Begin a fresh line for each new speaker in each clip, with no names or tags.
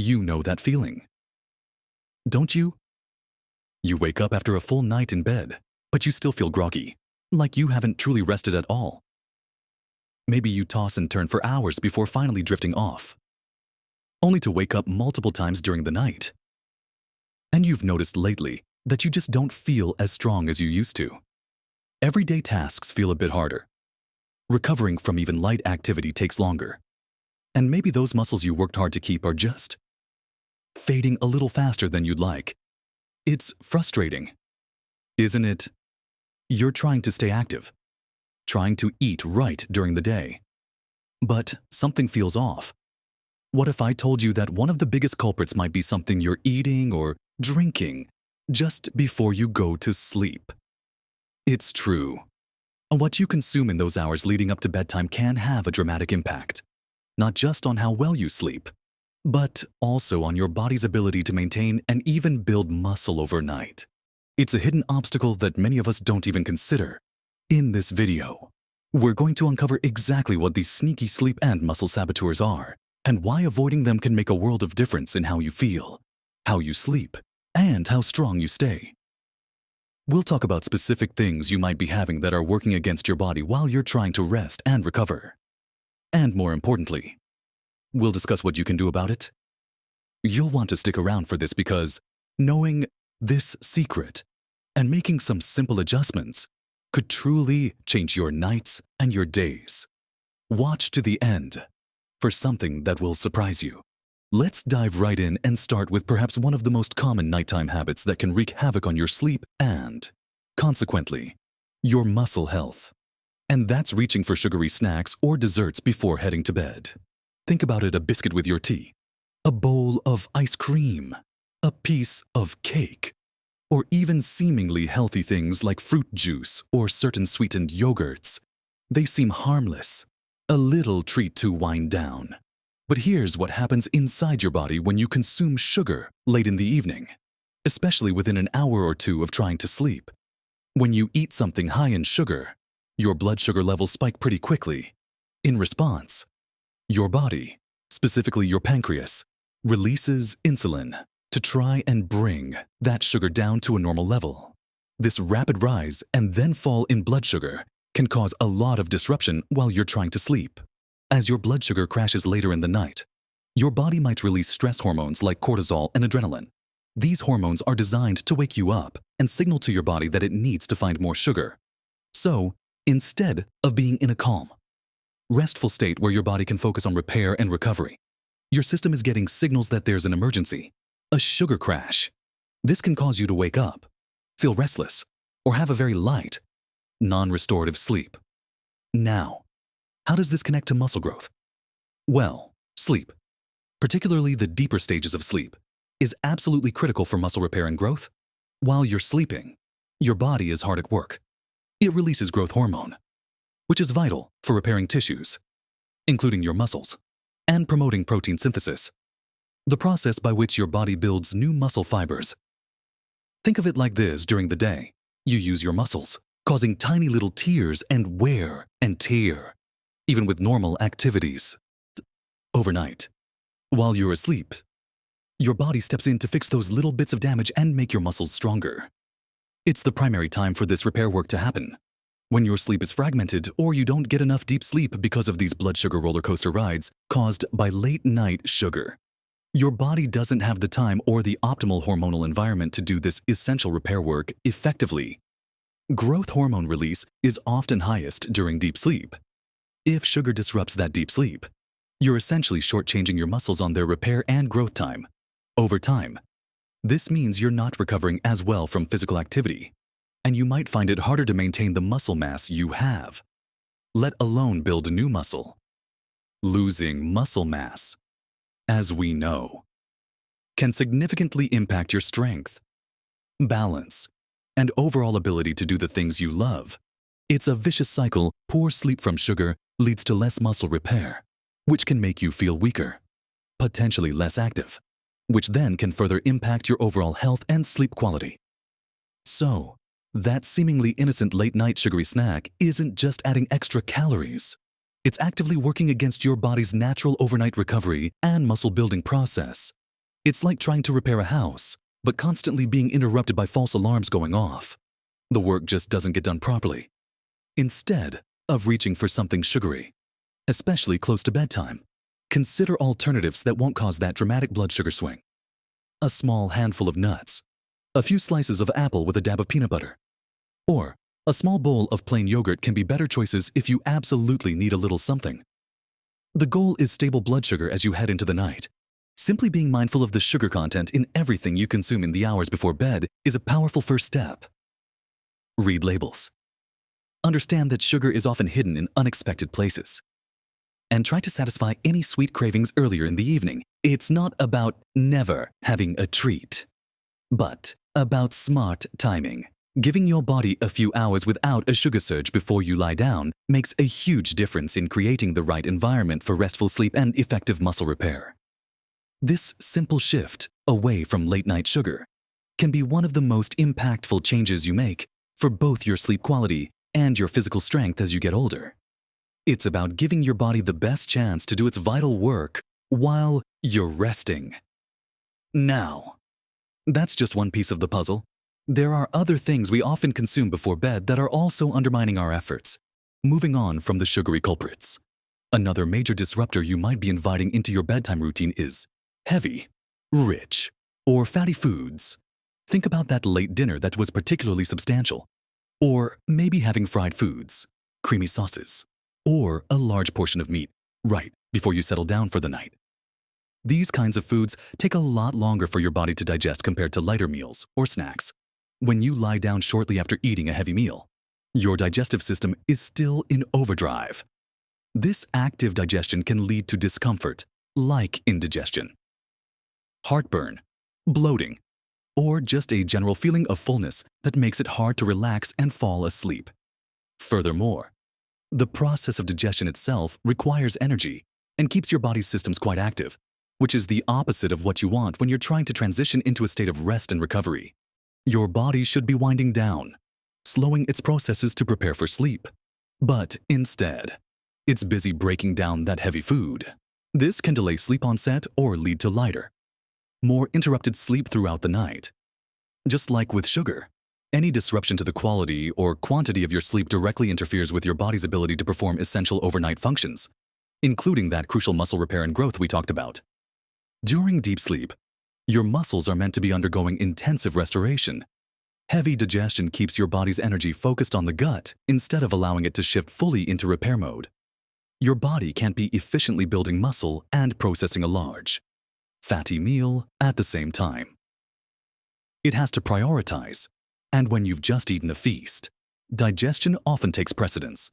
You know that feeling, don't you? You wake up after a full night in bed, but you still feel groggy, like you haven't truly rested at all. Maybe you toss and turn for hours before finally drifting off, only to wake up multiple times during the night. And you've noticed lately that you just don't feel as strong as you used to. Everyday tasks feel a bit harder. Recovering from even light activity takes longer. And maybe those muscles you worked hard to keep are just fading a little faster than you'd like. It's frustrating, isn't it? You're trying to stay active, trying to eat right during the day. But something feels off. What if I told you that one of the biggest culprits might be something you're eating or drinking just before you go to sleep? It's true. What you consume in those hours leading up to bedtime can have a dramatic impact, not just on how well you sleep, but also on your body's ability to maintain and even build muscle overnight. It's a hidden obstacle that many of us don't even consider. In this video, we're going to uncover exactly what these sneaky sleep and muscle saboteurs are, and why avoiding them can make a world of difference in how you feel, how you sleep, and how strong you stay. We'll talk about specific things you might be having that are working against your body while you're trying to rest and recover. And more importantly, we'll discuss what you can do about it. You'll want to stick around for this because knowing this secret and making some simple adjustments could truly change your nights and your days. Watch to the end for something that will surprise you. Let's dive right in and start with perhaps one of the most common nighttime habits that can wreak havoc on your sleep and, consequently, your muscle health. And that's reaching for sugary snacks or desserts before heading to bed. Think about it: a biscuit with your tea, a bowl of ice cream, a piece of cake, or even seemingly healthy things like fruit juice or certain sweetened yogurts. They seem harmless, a little treat to wind down. But here's what happens inside your body when you consume sugar late in the evening, especially within an hour or two of trying to sleep. When you eat something high in sugar, your blood sugar levels spike pretty quickly. In response, your body, specifically your pancreas, releases insulin to try and bring that sugar down to a normal level. This rapid rise and then fall in blood sugar can cause a lot of disruption while you're trying to sleep. As your blood sugar crashes later in the night, your body might release stress hormones like cortisol and adrenaline. These hormones are designed to wake you up and signal to your body that it needs to find more sugar. So, instead of being in a calm, restful state where your body can focus on repair and recovery, your system is getting signals that there's an emergency, a sugar crash. This can cause you to wake up, feel restless, or have a very light, non-restorative sleep. Now, how does this connect to muscle growth? Well, sleep, particularly the deeper stages of sleep, is absolutely critical for muscle repair and growth. While you're sleeping, your body is hard at work. It releases growth hormone, which is vital for repairing tissues, including your muscles, and promoting protein synthesis, the process by which your body builds new muscle fibers. Think of it like this: during the day, you use your muscles, causing tiny little tears and wear and tear, even with normal activities. Overnight, while you're asleep, your body steps in to fix those little bits of damage and make your muscles stronger. It's the primary time for this repair work to happen. When your sleep is fragmented or you don't get enough deep sleep because of these blood sugar roller coaster rides caused by late night sugar, your body doesn't have the time or the optimal hormonal environment to do this essential repair work effectively. Growth hormone release is often highest during deep sleep. If sugar disrupts that deep sleep, you're essentially shortchanging your muscles on their repair and growth time. Over time, this means you're not recovering as well from physical activity, and you might find it harder to maintain the muscle mass you have, let alone build new muscle. Losing muscle mass, as we know, can significantly impact your strength, balance, and overall ability to do the things you love. It's a vicious cycle. Poor sleep from sugar leads to less muscle repair, which can make you feel weaker, potentially less active, which then can further impact your overall health and sleep quality. So, that seemingly innocent late-night sugary snack isn't just adding extra calories. It's actively working against your body's natural overnight recovery and muscle-building process. It's like trying to repair a house, but constantly being interrupted by false alarms going off. The work just doesn't get done properly. Instead of reaching for something sugary, especially close to bedtime, consider alternatives that won't cause that dramatic blood sugar swing. A small handful of nuts, a few slices of apple with a dab of peanut butter, or a small bowl of plain yogurt can be better choices if you absolutely need a little something. The goal is stable blood sugar as you head into the night. Simply being mindful of the sugar content in everything you consume in the hours before bed is a powerful first step. Read labels. Understand that sugar is often hidden in unexpected places. And try to satisfy any sweet cravings earlier in the evening. It's not about never having a treat, but about smart timing. Giving your body a few hours without a sugar surge before you lie down makes a huge difference in creating the right environment for restful sleep and effective muscle repair. This simple shift away from late-night sugar can be one of the most impactful changes you make for both your sleep quality and your physical strength as you get older. It's about giving your body the best chance to do its vital work while you're resting. Now, that's just one piece of the puzzle. There are other things we often consume before bed that are also undermining our efforts. Moving on from the sugary culprits. Another major disruptor you might be inviting into your bedtime routine is heavy, rich, or fatty foods. Think about that late dinner that was particularly substantial. Or maybe having fried foods, creamy sauces, or a large portion of meat right before you settle down for the night. These kinds of foods take a lot longer for your body to digest compared to lighter meals or snacks. When you lie down shortly after eating a heavy meal, your digestive system is still in overdrive. This active digestion can lead to discomfort, like indigestion, heartburn, bloating, or just a general feeling of fullness that makes it hard to relax and fall asleep. Furthermore, the process of digestion itself requires energy and keeps your body's systems quite active, which is the opposite of what you want when you're trying to transition into a state of rest and recovery. Your body should be winding down, slowing its processes to prepare for sleep. But instead, it's busy breaking down that heavy food. This can delay sleep onset or lead to lighter, more interrupted sleep throughout the night. Just like with sugar, any disruption to the quality or quantity of your sleep directly interferes with your body's ability to perform essential overnight functions, including that crucial muscle repair and growth we talked about. During deep sleep, your muscles are meant to be undergoing intensive restoration. Heavy digestion keeps your body's energy focused on the gut instead of allowing it to shift fully into repair mode. Your body can't be efficiently building muscle and processing a large, fatty meal at the same time. It has to prioritize, and when you've just eaten a feast, digestion often takes precedence.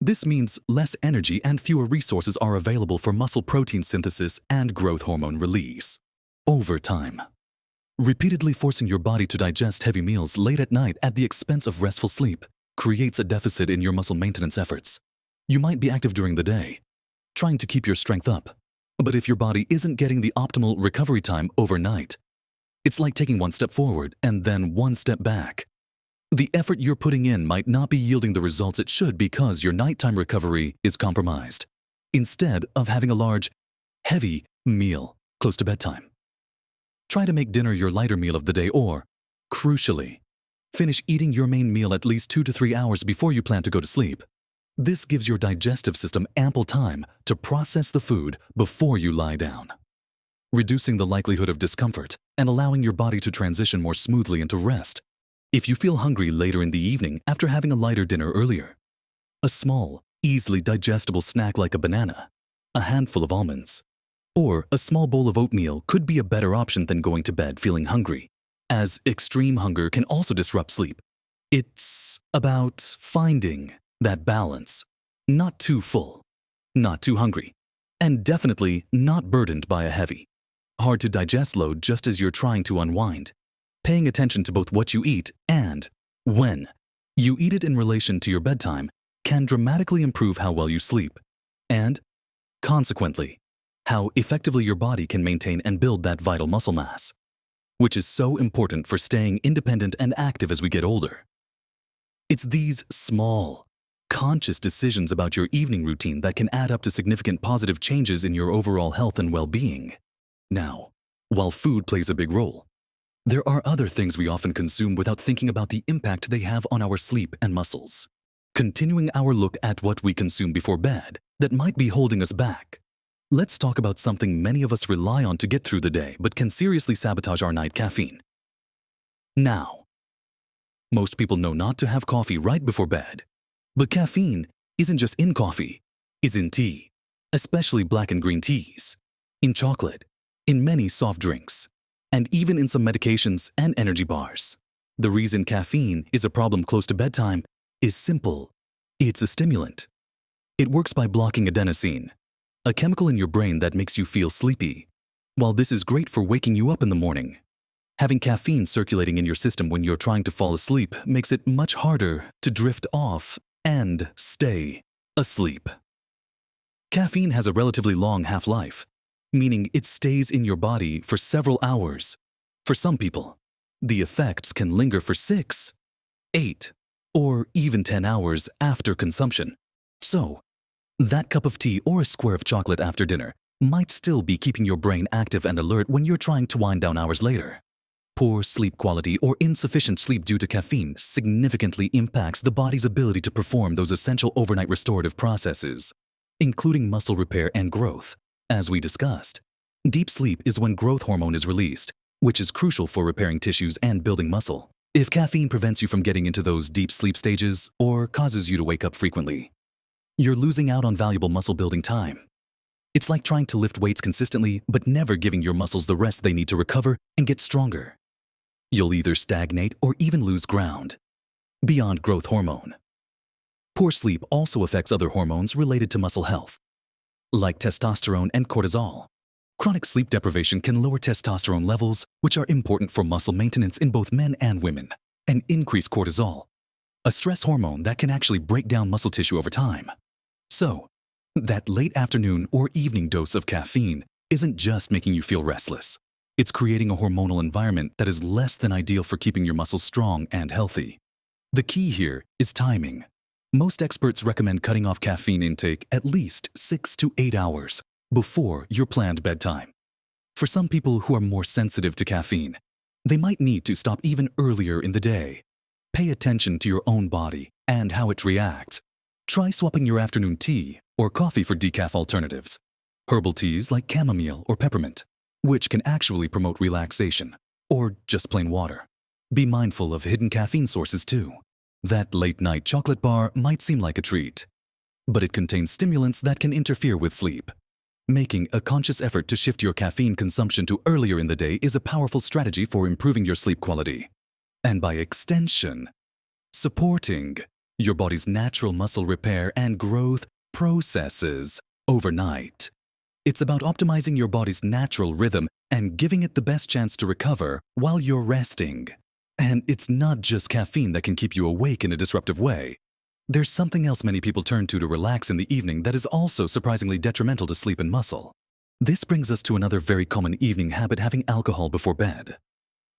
This means less energy and fewer resources are available for muscle protein synthesis and growth hormone release. Over time, repeatedly forcing your body to digest heavy meals late at night at the expense of restful sleep creates a deficit in your muscle maintenance efforts. You might be active during the day, trying to keep your strength up, but if your body isn't getting the optimal recovery time overnight, it's like taking one step forward and then one step back. The effort you're putting in might not be yielding the results it should because your nighttime recovery is compromised, instead of having a large, heavy meal close to bedtime. Try to make dinner your lighter meal of the day or, crucially, finish eating your main meal at least 2 to 3 hours before you plan to go to sleep. This gives your digestive system ample time to process the food before you lie down, reducing the likelihood of discomfort and allowing your body to transition more smoothly into rest. If you feel hungry later in the evening after having a lighter dinner earlier, a small, easily digestible snack like a banana, a handful of almonds, or a small bowl of oatmeal could be a better option than going to bed feeling hungry, as extreme hunger can also disrupt sleep. It's about finding that balance, not too full, not too hungry, and definitely not burdened by a heavy, hard to digest load just as you're trying to unwind. Paying attention to both what you eat and when you eat it in relation to your bedtime can dramatically improve how well you sleep, and, consequently, how effectively your body can maintain and build that vital muscle mass, which is so important for staying independent and active as we get older. It's these small, conscious decisions about your evening routine that can add up to significant positive changes in your overall health and well-being. Now, While food plays a big role, there are other things we often consume without thinking about the impact they have on our sleep and muscles. Continuing our look at what we consume before bed that might be holding us back, let's talk about something many of us rely on to get through the day but can seriously sabotage our night: caffeine. Now, most people know not to have coffee right before bed, but caffeine isn't just in coffee, it's in tea, especially black and green teas, in chocolate, in many soft drinks, and even in some medications and energy bars. The reason caffeine is a problem close to bedtime is simple. It's a stimulant. It works by blocking adenosine, a chemical in your brain that makes you feel sleepy. While this is great for waking you up in the morning, having caffeine circulating in your system when you're trying to fall asleep makes it much harder to drift off and stay asleep. Caffeine has a relatively long half-life, meaning it stays in your body for several hours. For some people, the effects can linger for 6, 8, or even 10 hours after consumption. So, that cup of tea or a square of chocolate after dinner might still be keeping your brain active and alert when you're trying to wind down hours later. Poor sleep quality or insufficient sleep due to caffeine significantly impacts the body's ability to perform those essential overnight restorative processes, including muscle repair and growth. As we discussed, deep sleep is when growth hormone is released, which is crucial for repairing tissues and building muscle. If caffeine prevents you from getting into those deep sleep stages or causes you to wake up frequently, you're losing out on valuable muscle-building time. It's like trying to lift weights consistently but never giving your muscles the rest they need to recover and get stronger. You'll either stagnate or even lose ground. Beyond growth hormone, poor sleep also affects other hormones related to muscle health, like testosterone and cortisol. Chronic sleep deprivation can lower testosterone levels, which are important for muscle maintenance in both men and women, and increase cortisol, a stress hormone that can actually break down muscle tissue over time. So, that late afternoon or evening dose of caffeine isn't just making you feel restless. It's creating a hormonal environment that is less than ideal for keeping your muscles strong and healthy. The key here is timing. Most experts recommend cutting off caffeine intake at least 6 to 8 hours before your planned bedtime. For some people who are more sensitive to caffeine, they might need to stop even earlier in the day. Pay attention to your own body and how it reacts. Try swapping your afternoon tea or coffee for decaf alternatives. Herbal teas like chamomile or peppermint, which can actually promote relaxation, or just plain water. Be mindful of hidden caffeine sources too. That late-night chocolate bar might seem like a treat, but it contains stimulants that can interfere with sleep. Making a conscious effort to shift your caffeine consumption to earlier in the day is a powerful strategy for improving your sleep quality, and by extension, supporting your body's natural muscle repair and growth processes overnight. It's about optimizing your body's natural rhythm and giving it the best chance to recover while you're resting. And it's not just caffeine that can keep you awake in a disruptive way. There's something else many people turn to relax in the evening that is also surprisingly detrimental to sleep and muscle. This brings us to another very common evening habit: having alcohol before bed.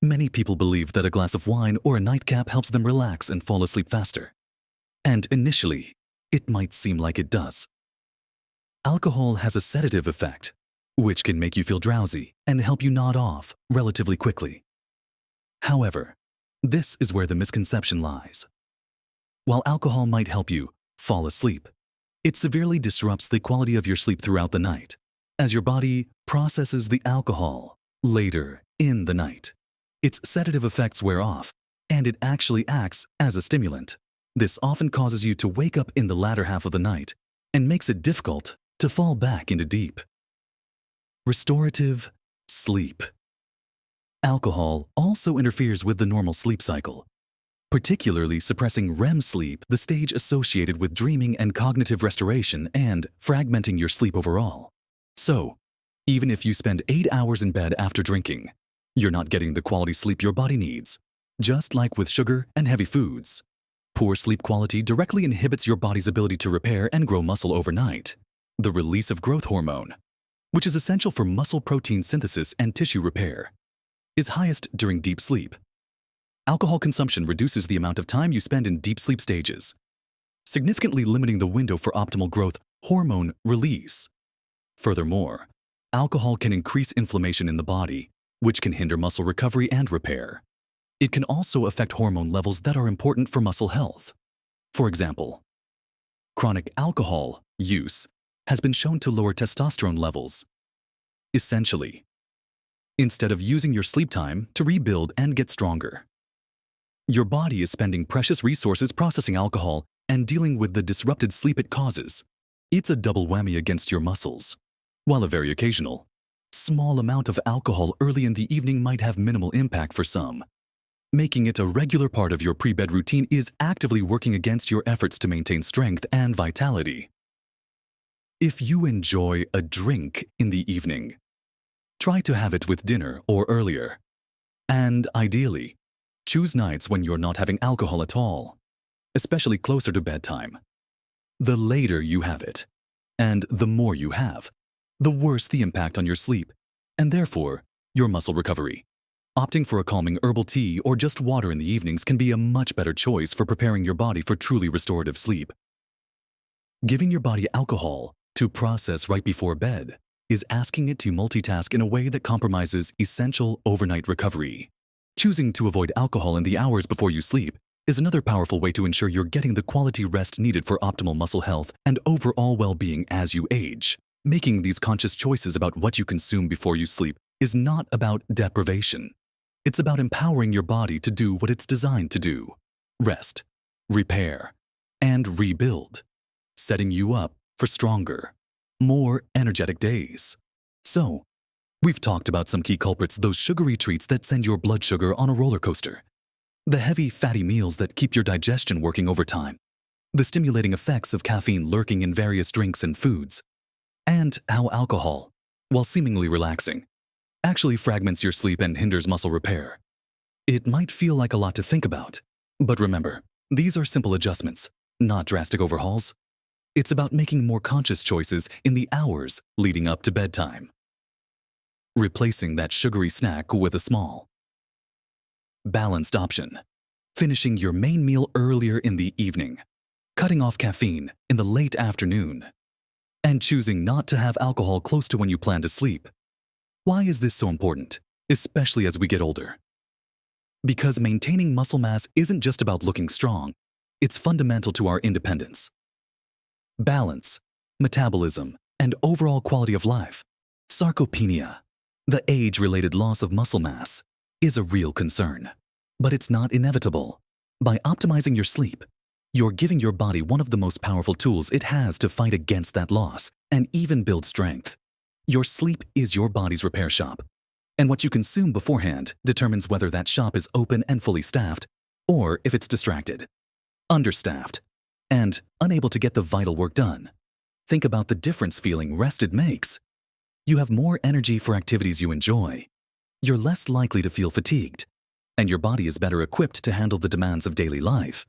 Many people believe that a glass of wine or a nightcap helps them relax and fall asleep faster. And initially, it might seem like it does. Alcohol has a sedative effect, which can make you feel drowsy and help you nod off relatively quickly. However, this is where the misconception lies. While alcohol might help you fall asleep, it severely disrupts the quality of your sleep throughout the night, as your body processes the alcohol later in the night. Its sedative effects wear off, and it actually acts as a stimulant. This often causes you to wake up in the latter half of the night and makes it difficult to fall back into deep, restorative sleep. Alcohol also interferes with the normal sleep cycle, particularly suppressing REM sleep, the stage associated with dreaming and cognitive restoration, and fragmenting your sleep overall. So, even if you spend 8 hours in bed after drinking, you're not getting the quality sleep your body needs. Just like with sugar and heavy foods, poor sleep quality directly inhibits your body's ability to repair and grow muscle overnight. The release of growth hormone, which is essential for muscle protein synthesis and tissue repair, is highest during deep sleep. Alcohol consumption reduces the amount of time you spend in deep sleep stages, significantly limiting the window for optimal growth hormone release. Furthermore, alcohol can increase inflammation in the body, which can hinder muscle recovery and repair. It can also affect hormone levels that are important for muscle health. For example, chronic alcohol use has been shown to lower testosterone levels. Essentially, instead of using your sleep time to rebuild and get stronger, your body is spending precious resources processing alcohol and dealing with the disrupted sleep it causes. It's a double whammy against your muscles. While a very occasional, small amount of alcohol early in the evening might have minimal impact for some, making it a regular part of your pre-bed routine is actively working against your efforts to maintain strength and vitality. If you enjoy a drink in the evening, try to have it with dinner or earlier. And ideally, choose nights when you're not having alcohol at all, especially closer to bedtime. The later you have it, and the more you have, the worse the impact on your sleep, and therefore, your muscle recovery. Opting for a calming herbal tea or just water in the evenings can be a much better choice for preparing your body for truly restorative sleep. Giving your body alcohol to process right before bed is asking it to multitask in a way that compromises essential overnight recovery. Choosing to avoid alcohol in the hours before you sleep is another powerful way to ensure you're getting the quality rest needed for optimal muscle health and overall well-being as you age. Making these conscious choices about what you consume before you sleep is not about deprivation. It's about empowering your body to do what it's designed to do: rest, repair, and rebuild, setting you up for stronger, more energetic days. So, we've talked about some key culprits, those sugary treats that send your blood sugar on a roller coaster, the heavy, fatty meals that keep your digestion working overtime, the stimulating effects of caffeine lurking in various drinks and foods, and how alcohol, while seemingly relaxing, actually fragments your sleep and hinders muscle repair. It might feel like a lot to think about, but remember, these are simple adjustments, not drastic overhauls. It's about making more conscious choices in the hours leading up to bedtime. Replacing that sugary snack with a small, balanced option. Finishing your main meal earlier in the evening. Cutting off caffeine in the late afternoon. And choosing not to have alcohol close to when you plan to sleep. Why is this so important, especially as we get older? Because maintaining muscle mass isn't just about looking strong, it's fundamental to our independence. Balance, metabolism, and overall quality of life. Sarcopenia, the age-related loss of muscle mass, is a real concern, but it's not inevitable. By optimizing your sleep, you're giving your body one of the most powerful tools it has to fight against that loss and even build strength. Your sleep is your body's repair shop, and what you consume beforehand determines whether that shop is open and fully staffed, or if it's distracted, understaffed, and unable to get the vital work done. Think about the difference feeling rested makes. You have more energy for activities you enjoy. You're less likely to feel fatigued, and your body is better equipped to handle the demands of daily life.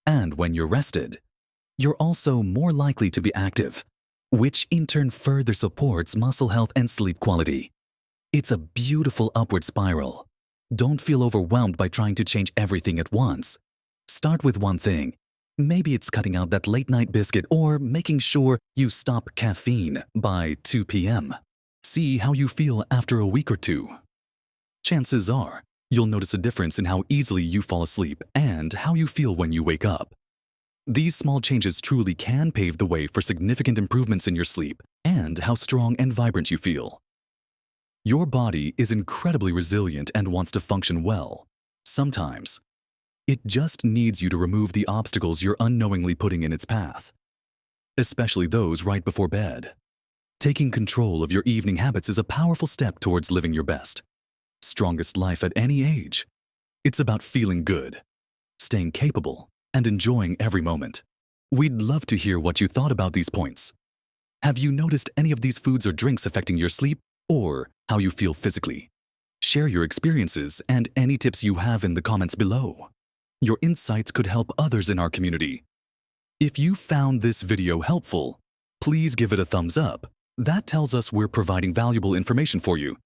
And when you're rested, you're also more likely to be active, which in turn further supports muscle health and sleep quality. It's a beautiful upward spiral. Don't feel overwhelmed by trying to change everything at once. Start with one thing. Maybe it's cutting out that late-night biscuit or making sure you stop caffeine by 2 p.m. See how you feel after a week or two. Chances are, you'll notice a difference in how easily you fall asleep and how you feel when you wake up. These small changes truly can pave the way for significant improvements in your sleep and how strong and vibrant you feel. Your body is incredibly resilient and wants to function well. Sometimes, it just needs you to remove the obstacles you're unknowingly putting in its path, especially those right before bed. Taking control of your evening habits is a powerful step towards living your best, strongest life at any age. It's about feeling good, staying capable, and enjoying every moment. We'd love to hear what you thought about these points. Have you noticed any of these foods or drinks affecting your sleep or how you feel physically? Share your experiences and any tips you have in the comments below. Your insights could help others in our community. If you found this video helpful, please give it a thumbs up. That tells us we're providing valuable information for you.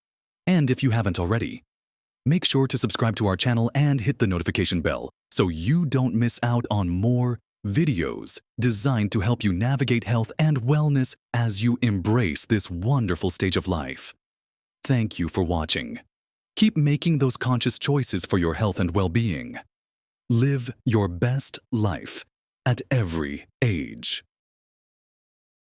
And if you haven't already, make sure to subscribe to our channel and hit the notification bell so you don't miss out on more videos designed to help you navigate health and wellness as you embrace this wonderful stage of life. Thank you for watching. Keep making those conscious choices for your health and well-being. Live your best life at every age.